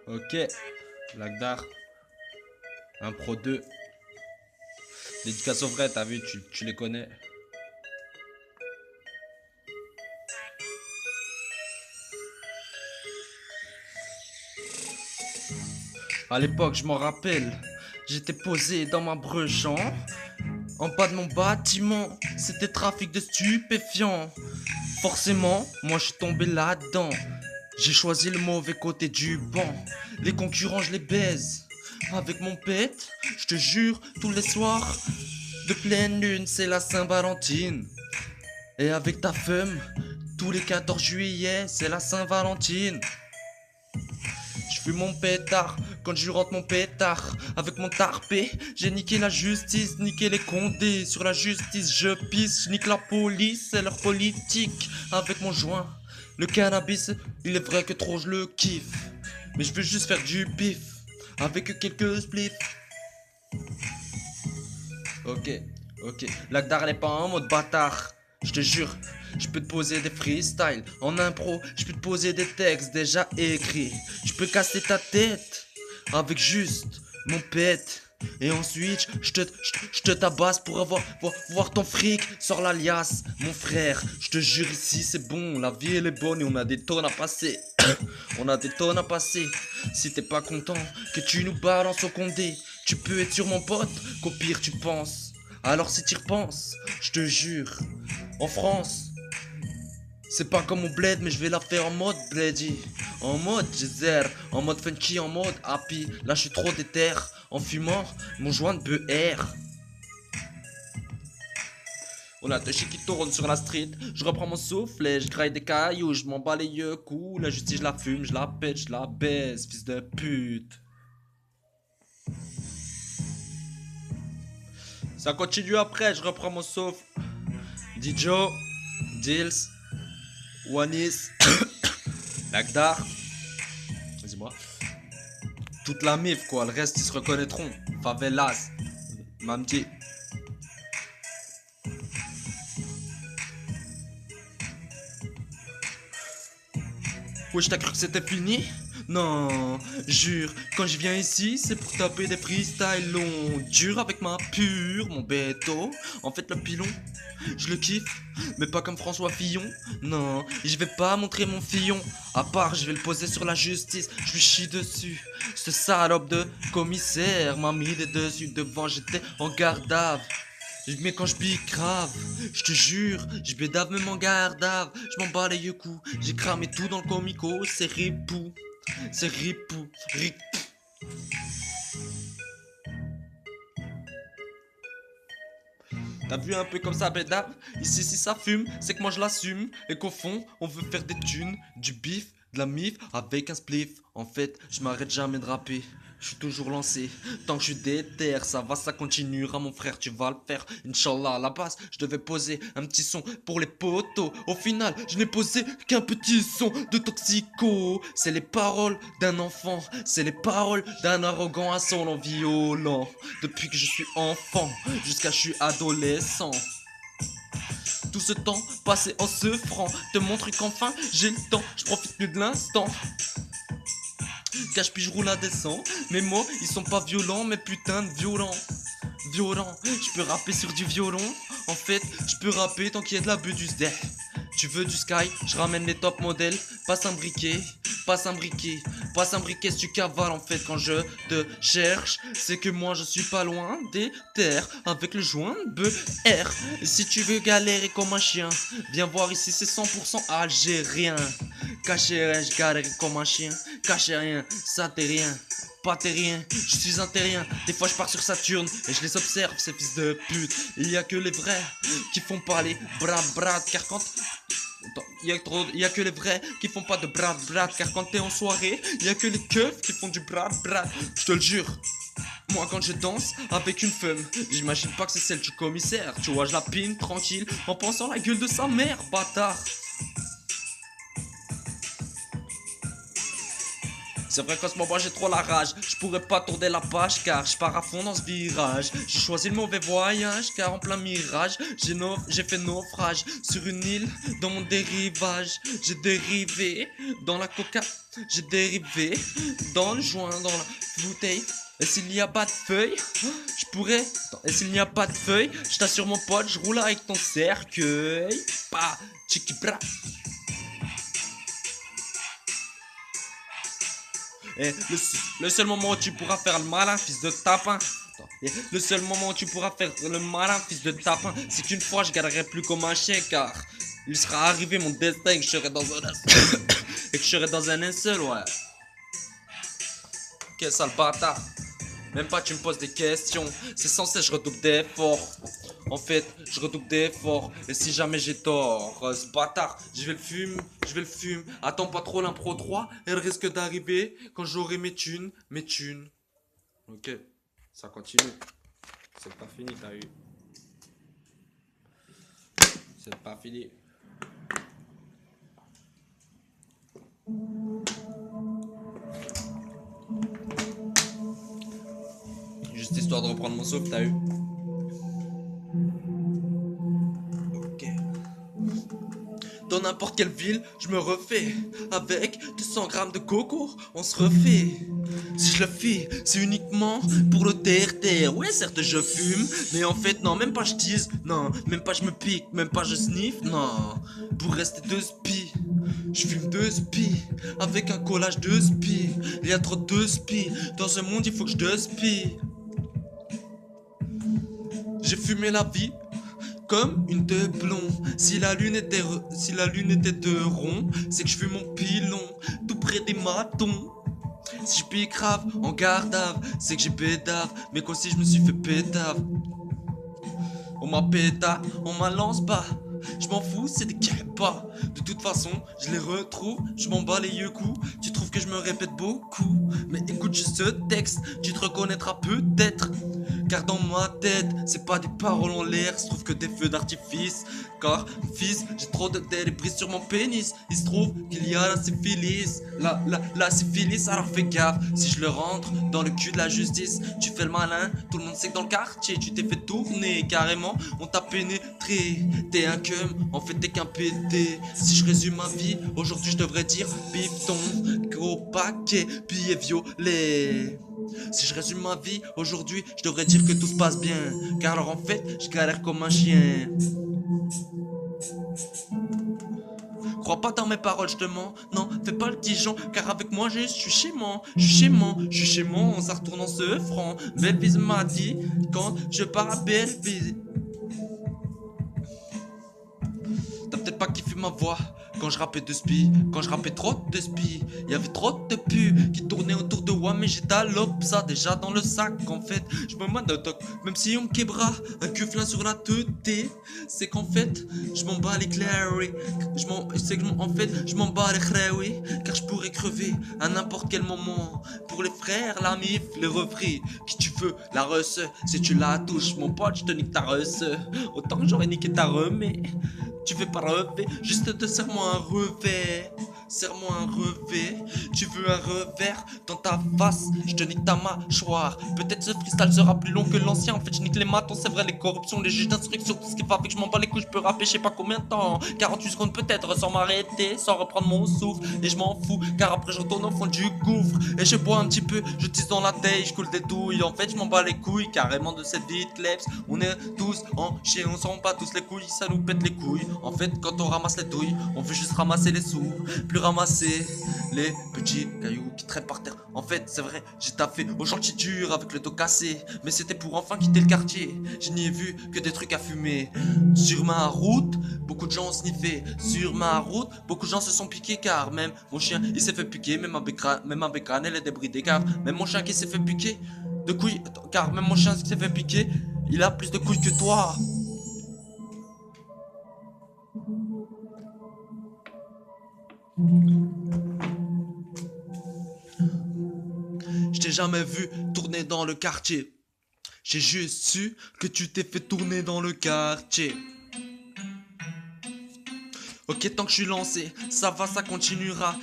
Ok, Lagdar, Impro 2. Dédicace au vrai, t'as vu, tu les connais. À l'époque, je m'en rappelle, j'étais posé dans ma brechant. En bas de mon bâtiment, c'était trafic de stupéfiants. Forcément, moi je suis tombé là-dedans. J'ai choisi le mauvais côté du banc. Les concurrents, je les baise. Avec mon pète, je te jure, tous les soirs de pleine lune, c'est la Saint-Valentine. Et avec ta femme, tous les 14 juillet, c'est la Saint-Valentine. Je fume mon pétard quand je rentre mon pétard. Avec mon tarpé, j'ai niqué la justice, niqué les condés. Sur la justice, je pisse, je nique la police et leur politique. Avec mon joint, le cannabis, il est vrai que trop je le kiffe. Mais je veux juste faire du bif, avec quelques spliffs. Ok, ok. L'Agdar elle est pas en mode bâtard. Je te jure, je peux te poser des freestyles. En impro, je peux te poser des textes déjà écrits. Je peux casser ta tête avec juste mon pet. Et ensuite, je te tabasse pour voir ton fric. Sors l'alias, mon frère. Je te jure, ici c'est bon. La vie elle est bonne et on a des tonnes à passer. On a des tonnes à passer. Si t'es pas content que tu nous balances au condé, tu peux être sur mon pote, qu'au pire tu penses. Alors si tu repenses, je te jure, en France, c'est pas comme au bled, mais je vais la faire en mode bledy. En mode Jezer, en mode funky, en mode happy. Là je suis trop déter, en fumant mon joint de BR. On a deux chiens qui tournent sur la street. Je reprends mon souffle et je graille des cailloux. Je m'en bats les yeux coups. La justice, je la fume, je la pète, je la baise, fils de pute. Ça continue après, je reprends mon souffle. Dijo, Dils, Wanis, Lagdar. Vas-y, moi. Toute la mif, quoi. Le reste, ils se reconnaîtront. Favelas, Mamdi. Wesh, t'as cru que c'était fini? Non, jure, quand je viens ici, c'est pour taper des freestyles longs. Dur avec ma pure, mon béto. En fait, le pilon, je le kiffe, mais pas comme François Fillon. Non, je vais pas montrer mon fillon. À part, je vais le poser sur la justice, je lui chie dessus. Ce salope de commissaire m'a mis des dessus devant, j'étais en garde à vue. Mais quand je pique grave, je te jure, je bédave même en gardave, je m'en bats les yeux coups, j'ai cramé tout dans le comico, c'est ripou, c'est ripou, rip. T'as vu un peu comme ça bédave? Ici si ça fume, c'est que moi je l'assume, et qu'au fond, on veut faire des thunes, du bif, de la mif, avec un spliff. En fait, je m'arrête jamais de rapper. Je suis toujours lancé, tant que je suis déter, ça va, ça continuera mon frère, tu vas le faire, Inch'Allah, à la base, je devais poser un petit son pour les potos, au final, je n'ai posé qu'un petit son de toxico, c'est les paroles d'un enfant, c'est les paroles d'un arrogant insolent violent, depuis que je suis enfant, jusqu'à je suis adolescent. Tout ce temps passé en se franc te montre qu'enfin j'ai le temps, je profite plus de l'instant. Cache puis je roule indécent. Mes mots ils sont pas violents mais putain de violents. Violent, je peux rapper sur du violon. En fait, je peux rapper tant qu'il y a de la du zdeh. Tu veux du sky, je ramène les top modèles. Passe un briquet, passe un briquet, passe un briquet si tu cavales. En fait, quand je te cherche, c'est que moi je suis pas loin des terres. Avec le joint BR. Et si tu veux galérer comme un chien, viens voir ici, c'est 100% algérien. Caché, je galère comme un chien. Caché rien, ça t'es rien. Pas terrien, je suis un terrien. Des fois je pars sur Saturne et je les observe, ces fils de pute. Il y a que les vrais qui font pas les bras car quand il y a que les vrais qui font pas de bras car quand t'es en soirée, il y a que les keufs qui font du bras. Je te le jure. Moi quand je danse avec une femme, j'imagine pas que c'est celle du commissaire. Tu vois, je la pine tranquille en pensant la gueule de sa mère, bâtard. C'est vrai qu'en ce moment j'ai trop la rage. Je pourrais pas tourner la page car je pars à fond dans ce virage. J'ai choisi le mauvais voyage car en plein mirage j'ai fait naufrage sur une île dans mon dérivage. J'ai dérivé dans la coca, j'ai dérivé dans le joint, dans la bouteille. Et s'il n'y a pas de feuilles, je pourrais. Et s'il n'y a pas de feuilles, je t'assure mon pote, je roule avec ton cercueil. Pas, chiki bra. Et le seul moment où tu pourras faire le malin, fils de tapin. Et le seul moment où tu pourras faire le malin, fils de tapin, c'est qu'une fois je galerai plus comme un chien car il sera arrivé mon destin et que je serai dans un et que je serai dans un linceul, ouais. Quel sale bâtard. Même pas tu me poses des questions. C'est censé je redouble d'efforts. En fait, je redouble d'efforts. Et si jamais j'ai tort, ce bâtard, je vais le fume. Attends pas trop l'impro 3. Elle risque d'arriver quand j'aurai mes thunes. Ok, ça continue. C'est pas fini, t'as eu. C'est pas fini. Juste histoire de reprendre mon souffle, t'as eu. Ok. Dans n'importe quelle ville, je me refais. Avec 200 grammes de coco, on se refait. Si je le fais, c'est uniquement pour le terre-terre. Ouais, certes, je fume, mais en fait, non, même pas je tease. Non, même pas je me pique, même pas je sniffe. Non, pour rester 2 spies. Je fume 2 spies, avec un collage de spies. Il y a trop de spies. Dans ce monde, il faut que je 2 spies. J'ai fumé la vie comme une de plomb. Si la lune était de rond, c'est que je fume mon pilon tout près des matons. Si je pique grave en gardave, c'est que j'ai pédave, mais qu'aussi je me suis fait pétave. On m'a péta, on m'a lance pas. Je m'en fous, c'est des pas. De toute façon, je les retrouve, je m'en bats les yeux coups. Tu trouves que je me répète beaucoup, mais écoute juste ce texte, tu te reconnaîtras peut-être. Car dans ma tête, c'est pas des paroles en l'air, se trouve que des feux d'artifice. Car, fils, j'ai trop de débris sur mon pénis. Il se trouve qu'il y a la syphilis. La syphilis, alors fais gaffe. Si je le rentre dans le cul de la justice, tu fais le malin. Tout le monde sait que dans le quartier, tu t'es fait tourner. Carrément, on t'a pénétré. T'es un cum, en fait t'es qu'un pédé. Si je résume ma vie, aujourd'hui je devrais dire bifton, gros paquet, billets violets. Si je résume ma vie, aujourd'hui, je devrais dire que tout se passe bien. Car alors en fait, je galère comme un chien. Crois pas dans mes paroles, je te mens. Non, fais pas le Dijon, car avec moi, je suis chez moi. Je suis chez moi, ça retourne en ce franc. Belleville m'a dit, quand je pars à Belleville. T'as peut-être pas kiffé ma voix quand je rappais de spi, quand je rappais trop de spi. Y'avait trop de pubs qui tournaient autour de moi, mais j'étalope ça déjà dans le sac. En fait, je me monotoque, même si on me québra un cufflin sur la tête. C'est qu'en fait, je m'en bats les clairs. Je m'en bats les oui, car je pourrais crever à n'importe quel moment. Pour les frères, la mif, les refris, qui tu veux, la reçe. Si tu la touches, mon pote, je te nique ta reçe. Autant que j'aurais niqué ta remée. Tu fais pas rêver, juste te serre-moi un revers. Serre-moi un revers. Tu veux un revers dans ta face, je te nique ta mâchoire. Peut-être ce freestyle sera plus long que l'ancien. En fait, je nique les matons, c'est vrai, les corruptions, les juges d'instruction, tout ce qui va avec, je m'en bats les couilles, je peux rapper, je sais pas combien de temps. 48 secondes peut-être, sans m'arrêter, sans reprendre mon souffle. Et je m'en fous, car après je retourne au fond du gouffre. Et je bois un petit peu, je tisse dans la taille, je coule des douilles. En fait, je m'en bats les couilles, carrément de cette vie de kleps. On est tous en chien, on s'en bat tous les couilles, ça nous pète les couilles. En fait, quand on ramasse les douilles, on veut juste ramasser les sous, plus ramasser les petits cailloux qui traînent par terre. En fait, c'est vrai, j'ai taffé au chantier dur avec le dos cassé, mais c'était pour enfin quitter le quartier. Je n'y ai vu que des trucs à fumer. Sur ma route, beaucoup de gens ont sniffé. Sur ma route, beaucoup de gens se sont piqués car même mon chien il s'est fait piquer, même ma bécane elle est débridée car même mon chien qui s'est fait piquer de couilles, car même mon chien qui s'est fait piquer, il a plus de couilles que toi. Je t'ai jamais vu tourner dans le quartier. J'ai juste su que tu t'es fait tourner dans le quartier. Ok, tant que je suis lancé, ça va, ça continuera.